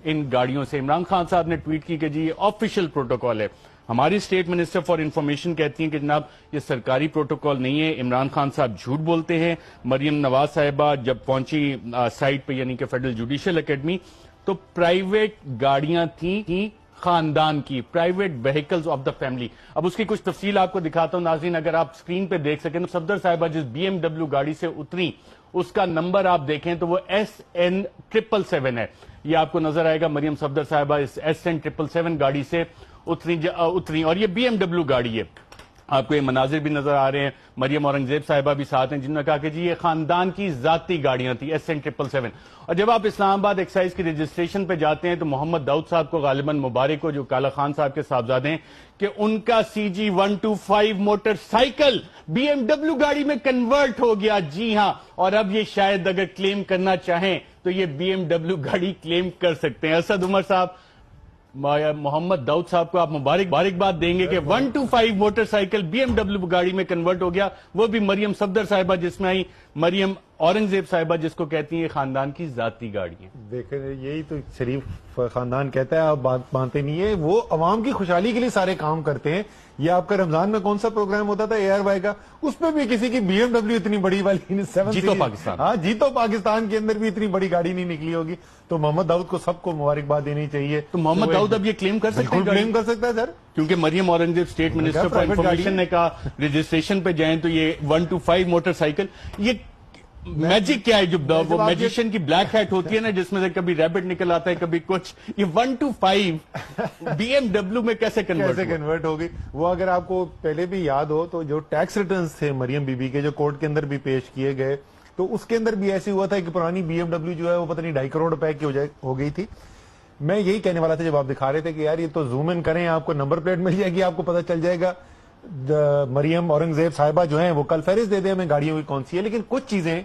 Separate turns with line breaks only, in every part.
ان گاڑیوں سے۔ عمران خان صاحب نے ٹویٹ کی کہ جی یہ آفیشیل پروٹوکول ہے۔ ہماری اسٹیٹ منسٹر فار انفارمیشن کہتی ہیں کہ جناب یہ سرکاری پروٹوکول نہیں ہے، عمران خان صاحب جھوٹ بولتے ہیں۔ مریم نواز صاحبہ جب پہنچی سائٹ پہ یعنی کہ فیڈرل جوڈیشل اکیڈمی تو پرائیویٹ گاڑیاں تھیں خاندان کی، private vehicles of the family. اب اس کی کچھ تفصیل آپ کو دکھاتا ہوں ناظرین، اگر آپ سکرین پہ دیکھ سکیں تو صفدر صاحبہ جس بی ایم ڈبلیو گاڑی سے اتری اس کا نمبر آپ دیکھیں تو وہ SN777 ہے، یہ آپ کو نظر آئے گا۔ مریم صفدر صاحبہ اس SN777 گاڑی سے اتری اور یہ بی ایم ڈبلیو گاڑی ہے۔ آپ کو یہ مناظر بھی نظر آ رہے ہیں، مریم اورنگزیب صاحبہ بھی ساتھ ہیں جنہوں نے کہا کہ جی یہ خاندان کی ذاتی گاڑیاں تھیں SN777۔ اور جب آپ اسلام آباد ایکسائز کی رجسٹریشن پہ جاتے ہیں تو محمد داؤد صاحب کو غالباً مبارک ہو جو کالا خان صاحب کے صاحبزادے ہیں کہ ان کا CG125 motor cycle B M W گاڑی میں کنورٹ ہو گیا۔ جی ہاں، اور اب یہ شاید اگر کلیم کرنا چاہیں تو یہ بی ایم ڈبلیو گاڑی کلیم کر سکتے ہیں۔ اسد عمر صاحب، محمد داؤد صاحب کو آپ مبارکباد دیں گے کہ 125 motor cycle B M W گاڑی میں کنورٹ ہو گیا، وہ بھی مریم صفدر صاحبہ جس میں آئی مریم اورنگزیب صاحبہ جس کو کہتی ہیں خاندان کی ذاتی گاڑی ہیں۔
دیکھیں یہی تو شریف خاندان کہتا ہے، آپ بات مانتے نہیں ہے، وہ عوام کی خوشحالی کے لیے سارے کام کرتے ہیں۔ یہ آپ کا رمضان میں کون سا پروگرام ہوتا تھا ARY کا، اس پہ بھی کسی کی بی ایم ڈبلیو اتنی بڑی والی
جیتو پاکستان،
ہاں جیتو پاکستان کے اندر بھی اتنی بڑی گاڑی نہیں نکلی ہوگی۔ تو محمد داؤد کو سب کو مبارکباد دینی چاہیے۔
تو محمد داؤد اب یہ کلیم کر سکتے ہیں،
کلیم کر سکتا ہے سر،
کیونکہ Maryam Aurangzeb state minister for information نے کہا رجسٹریشن پہ جائیں تو یہ 125 موٹر سائیکل، یہ میجک کیا ہے جو وہ میجیشین کی بلیک ہیٹ ہوتی ہے نا جس میں سے کبھی ریبٹ نکل آتا ہے کبھی کچھ، یہ 125 بی ایم ڈبلیو میں کیسے
کنورٹ ہوگی؟ وہ اگر آپ کو پہلے بھی یاد ہو تو جو ٹیکس ریٹرنز تھے مریم بی بی کے جو کورٹ کے اندر بھی پیش کیے گئے تو اس کے اندر بھی ایسے ہوا تھا کہ پرانی بی ایم ڈبلیو جو ہے وہ پتہ نہیں 2.5 کروڑ روپے کی ہو گئی تھی۔ میں یہی کہنے والا تھا جب آپ دکھا رہے تھے کہ یار یہ تو زوم ان کریں، آپ کو نمبر پلیٹ مل جائے گی، آپ کو پتہ چل جائے گا مریم اورنگزیب صاحبہ جو ہیں وہ کل فہرست دے دیں ہمیں گاڑیوں کی کون سی ہے۔ لیکن کچھ چیزیں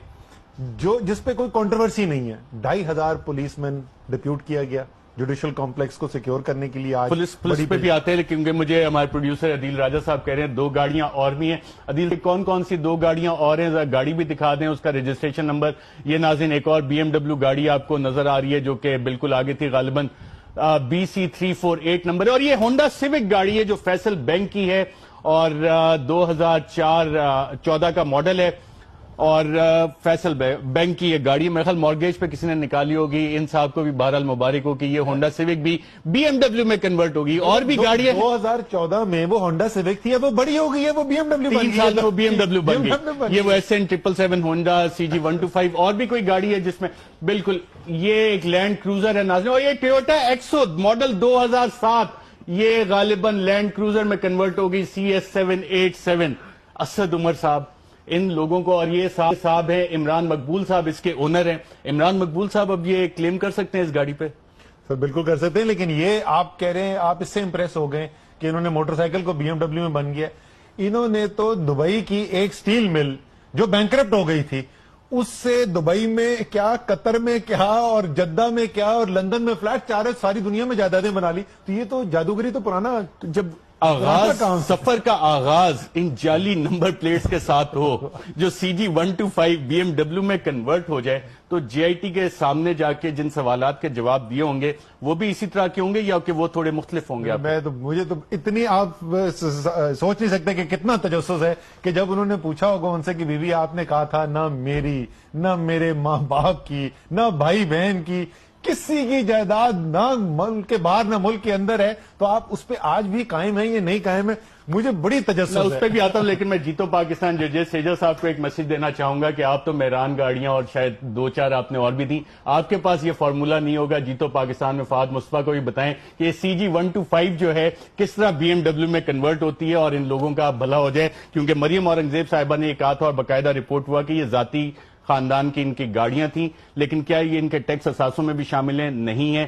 جس پہ کوئی کنٹروورسی نہیں ہے، 2,500 پولیس مین ڈپیوٹ کیا گیا جوڈیشل کمپلیکس کو سیکیور کرنے کے لیے۔ آج
پولیس پہ بھی آتے ہیں کیونکہ مجھے ہمارے پروڈیوسر عدیل راجہ صاحب کہہ رہے ہیں 2 گاڑیاں اور بھی ہیں۔ عدیل کون کون سی 2 گاڑیاں اور ہیں، گاڑی بھی دکھا دیں، اس کا رجسٹریشن نمبر۔ یہ ناظرین ایک اور بی ایم ڈبلیو گاڑی آپ کو نظر آ رہی ہے جو کہ بالکل آگے تھی، غالباً BC348 نمبر ہے، اور یہ ہونڈا سیوک گاڑی ہے جو فیصل بینک کی ہے اور 2014 کا ماڈل ہے، اور فیصل بینک کی یہ گاڑی میرے خیال مارگیج پہ کسی نے نکالی ہوگی۔ ان صاحب کو بھی بہرحال مبارک ہو کہ یہ ہونڈا سیوک بھی بی ایم ڈبلیو میں کنورٹ ہوگی۔ اور بھی گاڑی ہے
2014 میں وہ ہونڈا سیوک تھی، اب وہ بڑی ہو گئی ہے، وہ بی ایم ڈبلیو
3 سال میں وہ بی ایم ڈبلیو بن گئی۔ یہ وہ SN777 ہونڈا CG125 اور بھی کوئی گاڑی ہے جس میں بالکل یہ ایک لینڈ کروزر ہے ناظرین، اور یہ ٹویوٹا ایکسو ماڈل 2007 یہ غالباً لینڈ کروزر میں کنورٹ ہوگی CS787۔ اسد عمر صاحب ان لوگوں کو، اور یہ صاحب ہیں عمران مقبول صاحب اس کے اونر ہیں، عمران مقبول صاحب اب یہ کلیم کر سکتے ہیں اس گاڑی پہ؟
سر بالکل کر سکتے ہیں، لیکن یہ آپ کہہ رہے ہیں آپ اس سے امپریس ہو گئے کہ انہوں نے موٹر سائیکل کو بی ایم ڈبلیو میں بن گیا۔ انہوں نے تو دبئی کی ایک سٹیل مل جو بینکرپٹ ہو گئی تھی اس سے دبئی میں کیا، قطر میں کیا، اور جدہ میں کیا، اور لندن میں فلیٹ چارج، ساری دنیا میں جائیدادیں بنا لی۔ تو یہ تو جادوگری تو پرانا
جب سفر کا آغاز ان جعلی نمبر پلیٹس کے ساتھ ہو جو CG125 بی ایم ڈبلیو میں کنورٹ ہو جائے تو GIT کے سامنے جا کے جن سوالات کے جواب دیے ہوں گے وہ بھی اسی طرح کے ہوں گے یا کہ وہ تھوڑے مختلف ہوں گے؟
مجھے تو اتنی آپ سوچ نہیں سکتے کہ کتنا تجسس ہے کہ جب انہوں نے پوچھا ہوگا ان سے کہ بی بی آپ نے کہا تھا نہ میری، نہ میرے ماں باپ کی، نہ بھائی بہن کی، کسی کی جائیداد نہ ملک کے باہر نہ ملک کے اندر ہے، تو آپ اس پہ آج بھی قائم ہیں یا نہیں قائم ہے؟ مجھے بڑی تجسس ہے۔
اس پہ بھی آتا ہوں، لیکن میں جیتو پاکستان ججز سیجا صاحب کو ایک میسج دینا چاہوں گا کہ آپ تو مہران گاڑیاں اور شاید 2-4 آپ نے اور بھی دی، آپ کے پاس یہ فارمولا نہیں ہوگا۔ جیتو پاکستان میں فہد مصطفیٰ کو بھی بتائیں کہ یہ CG125 جو ہے کس طرح بی ایم ڈبلیو میں کنورٹ ہوتی ہے اور ان لوگوں کا بھلا ہو جائے، کیونکہ مریم اورنگزیب صاحبہ نے یہ کہا تھا اور باقاعدہ رپورٹ ہوا کہ یہ ذاتی خاندان کی ان کی گاڑیاں تھیں، لیکن کیا یہ ان کے ٹیکس اثاثوں میں بھی شامل ہیں؟ نہیں ہے۔